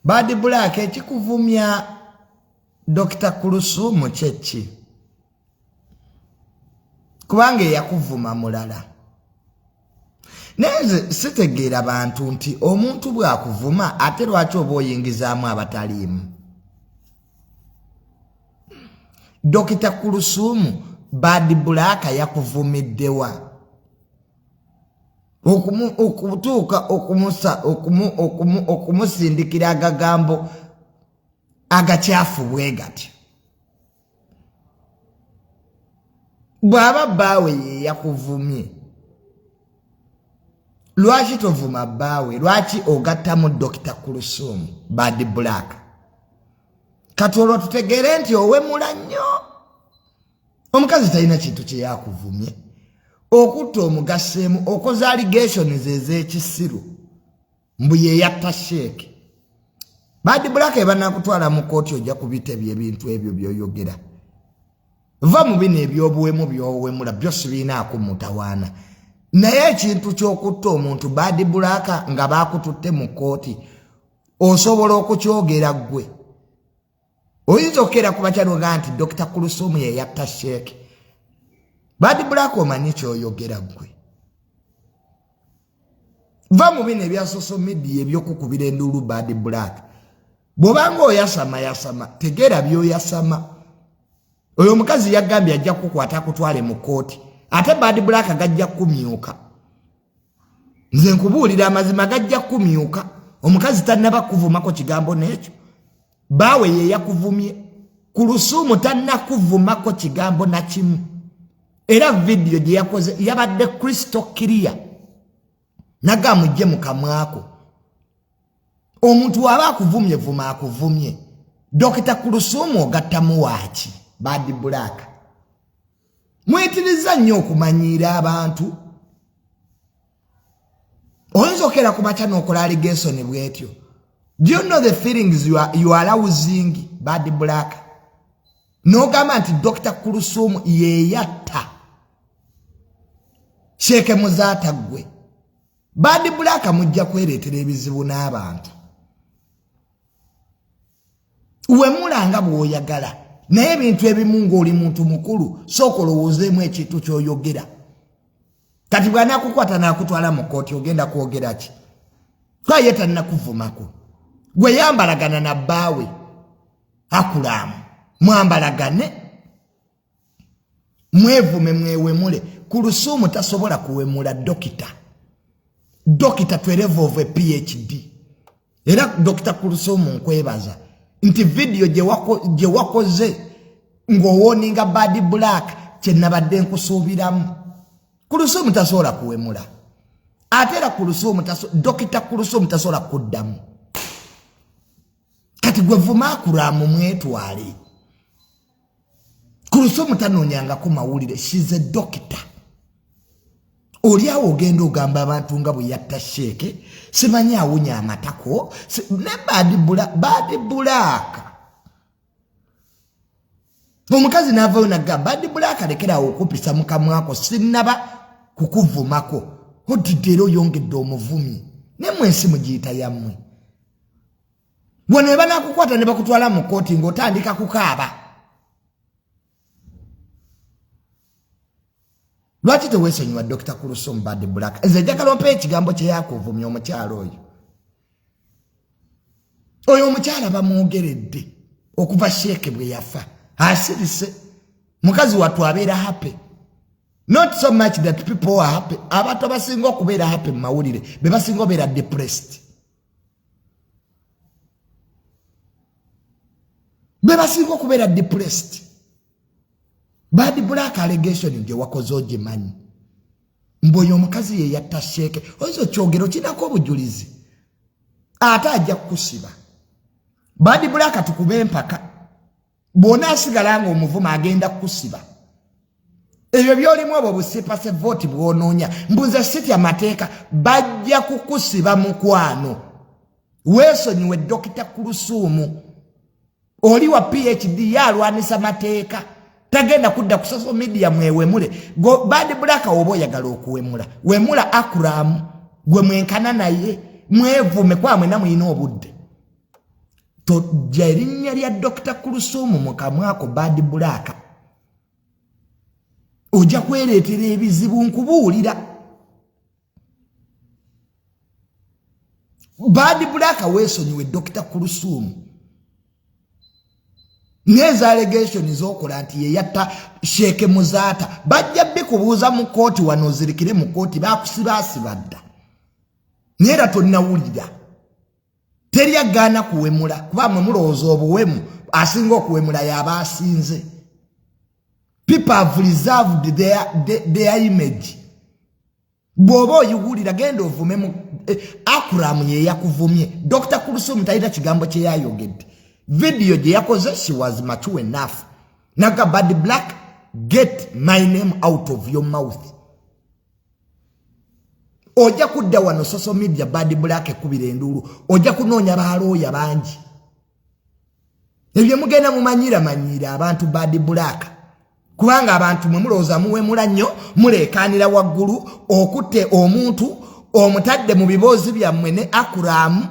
BADBLACK ekikuvumya Dr. Kuluthum chechi kubange yakuvuma mulala neze sitegeera bantu nti omuntu bwakuvuma ate lwaki oba oyingizaamu abataliimu. Dr. Kuluthum BADBLACK yakuvumiddewa okutuuka okumusindikira agagambo agakyafu bwe gati. Bwaba bbaawe ye yakuvumye lwaki tovuma bbaawe? Lwaki ogattamu Dr. Kuluthum BADBLACK? Kati olwo tutegeere nti owemula nnyo. Omukazi talina kintu kye yakuvumye okutta omugaseemu okoza allegation ez'ekisiru mbu ye yatta sheeke. BADBLACK ebanakutwala mu kooti ojja kubita ebintu ebyo by'oyogera. Va mu bino eby'obuwemu by'owemula byose binaako mutawaana. Naye ekintu ky'okutta omuntu BADBLACK nga baakututte mu kooti osobola okukyogera ggwe. Oyinza okera ku bakyaloga nti Dr. Kuluthum ye yatta sheeke. BADBLACK omanyi ky'oyogera ggwe. Va mu bino ebya social media eby'okukubira enduulu BADBLACK. Bw'obanga oyasama tegeera by'oyasama. Oyo omukazi yagambye ajja kukwata akutwale mu kooti ate BADBLACK gajja kumyuka. Nze nkubuulira amazima gajja kumyuka. Omukazi tannaba kuvumako kigambo n'ekyo. Baawe ye yakuvumye. Kuluthum tannakuvumako kigambo na kimu. Era video gye yakoze yabadde crystal clear. Nagamujje mu kamwako. Omuntu waba akuvumye vuma akuvumye. Dr. Kuluthum ogattamu waaki BADBLACK. Mwetiriza nnyo okumanyiira abantu. Oyinza okera ku makya n'okola allegation bwetyo. Do you know the feelings you are arousing BADBLACK? N'ogamba nti Dr. Kuluthum ye yatta sheeke muzaata ggwe. BADBLACK mujja kwereetera ebizibu n'abantu. Wemulanga bw'oyagala naye ebintu ebimu ng'oli muntu mukulu sooka olowoozeemu ekintu ky'oyogera. Kati bw'anaakukwata n'akutwala mu kooti ogenda kwogera ki? Twaye tannakuvumako. Gwe yambalagana na bbaawe akulaamu mwambalagane mwevume mwewemule. Kuluthum tasobola kuwemula dokita to level of a PhD. Era Dr. Kuluthum nkwebaza nti video gye wakoze ng'owoninga BADBLACK kye nabadde nkusuubiramu. Kuluthum tasobola kuwemula ate era Dr. Kuluthum tasobola kuddamu. Kati gwe vuma akulaamu mwetwale. Kuluthum tanoonyangako mawulire. She's a doctor. Oli awo ogenda ogamba abantu nga bwe yatta sheeke simanyi awunya amatako ne BADBLACK. Omukazi n'avaayo n'agamba BADBLACK lekerawo okupisa mu kamwako sinnaba kukuvumako. Odidde era oyongedde omuvumi ne mwensi mugiyita yammwe. Wano banakukwata ne bakutwala mu kooti ng'otandika kukaaba. Lwaki teweesonyiwa Dr. Kuluthum BADBLACK? Nze njagala ompe ekigambo kye yakuvumya omukyala oyo. Oyo omukyala bamwogeredde okuva sheeke bwe yafa. Asirise. Mukazi watu abeera happy. Not so much that people are happy. Abantu abasinga okubeera happy mu mawulire be basinga obeera depressed. Bebasinga okubeera depressed. BADBLACK allegation gye wakoze ogimanyi. Mboyo omukazi ye yatta sheeke. Ozo kyogero kinako obujulizi. Ate ajja kukusiba. BADBLACK tukube empaka. Bw'ona asigala nga omuvuma agenda kukusiba. Ebyo by'olimu obwo busipase vote bw'onoonya. Mbuze sitya amateeka bajja kukusiba mukwano. Weesonyiwe Dr. Kuluthum. Oli wa PhD yalwanisa mateeka. Tagenda kudda ku social media mwewemule. BADBLACK oba oyagala okuwemula. Wemula akuramu. Gwe mwenkana naye. Mwevume kwamwe na muyina obudde. tojja erinnya lya Dr. Kuluthum mu kamwako Bad Black ojja kwereetera ebizibu nkubuulira. Bad Black weesonyiwe Dr. Kuluthum neza allegation zokola nti yeyatta Sheikh Muzata bajja bikubuuza mu kooti wano zirikire mu kooti bakusibasibadda nera tonnawulira teryagaana kuwemula kuba mwe mulowooza obuwemu asinga okuwemula yaba asinze. People have reserved their image. Bw'oba oyiwulira genda ovumemu Akram ye yakuvumye. Dr. Kuluthum talina kigambo kye yayogedde. Video gye yakoze she was mature enough. Naga Bad Black, get my name out of your mouth. Oja kudda wano social media Bad Black ekubira endulu. Oja kunoonya balooya bangi. Ebyo mugenda mumanyira abantu Bad Black. Kubanga abantu mwe mulowooza muwemula nnyo muleekaanira waggulu okutte omuntu omutadde mu biboozi byammwe ne Akram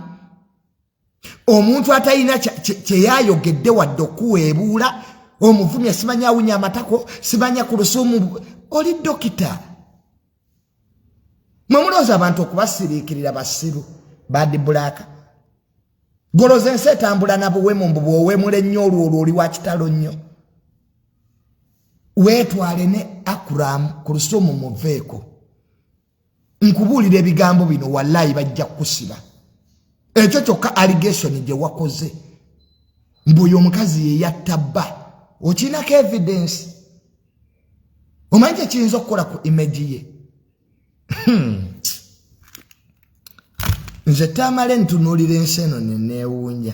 omuntu atalina kye yayogedde wadde okuweebuula omuvumya simanya awunya amatako simanya Kuluthum oli dokita. Mwe mulowooza abantu okubasiriikirira basiru Bad Black goloza ensi etambula na buwemu mbu bw'owemula ennyo olwo oli wa kitalo nnyo. Weetwale ne Akram Kuluthum muveeko nkubuulira ebigambo bino wallahi bajja kukusiba. Ekyo kyokka allegation gye wakoze mbu oyo omukazi ye yatta bba okinako evidence omanyi ekiyinza okukola ku image ye. Nze tamale ntunuulira ensi eno neneewuunya.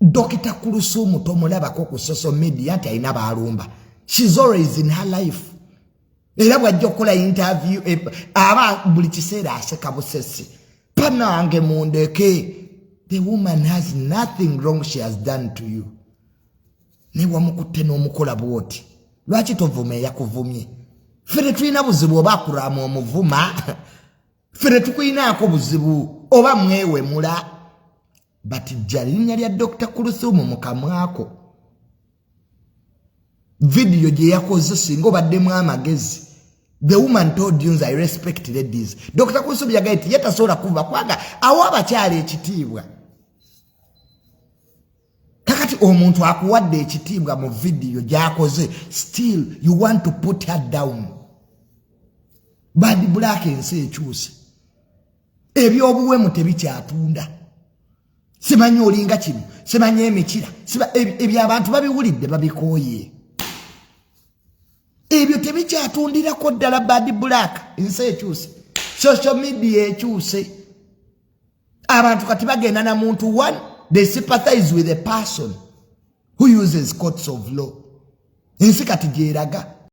Dr. Kuluthum tomulabako ku social media nti alina baalumba. She's always in her life. Era bwajja okukola interview aba buli kiseera aseka busesi. Panange mundeke. The woman has nothing wrong she has done to you. Ne wamukutte n'omukola bwoti. Lwaki tovuma yakuvumye? Fere tulina buzibu oba Akram omuvuma. Fere tukuyinaako buzibu oba mwewemula. But jalinya lya Dr. Kuluthum mu kamwako. Video gye yakoze singa obaddemu amagezi. The woman told you I respect ladies. Dr. Kuluthum yagaiti yetasobola kuva kwanga awo abakyala ekitiibwa. Kakati omuntu akuwadde ekitiibwa mu video gyakoze still you want to put her down. Bad Black ensi ekyuse. Ebyobuwemu tebikyatunda. Simanyi olinga kino, simanyi emikira, ebyo abantu babiwulidde babikooye. Ebyo tebikyatundirako ddala Bad Black ensi ekyuse. Social media ekyuse. Abantu kati bagenda na muntu one, they sympathize with a person who uses courts of law. Ensi kati gyeraga.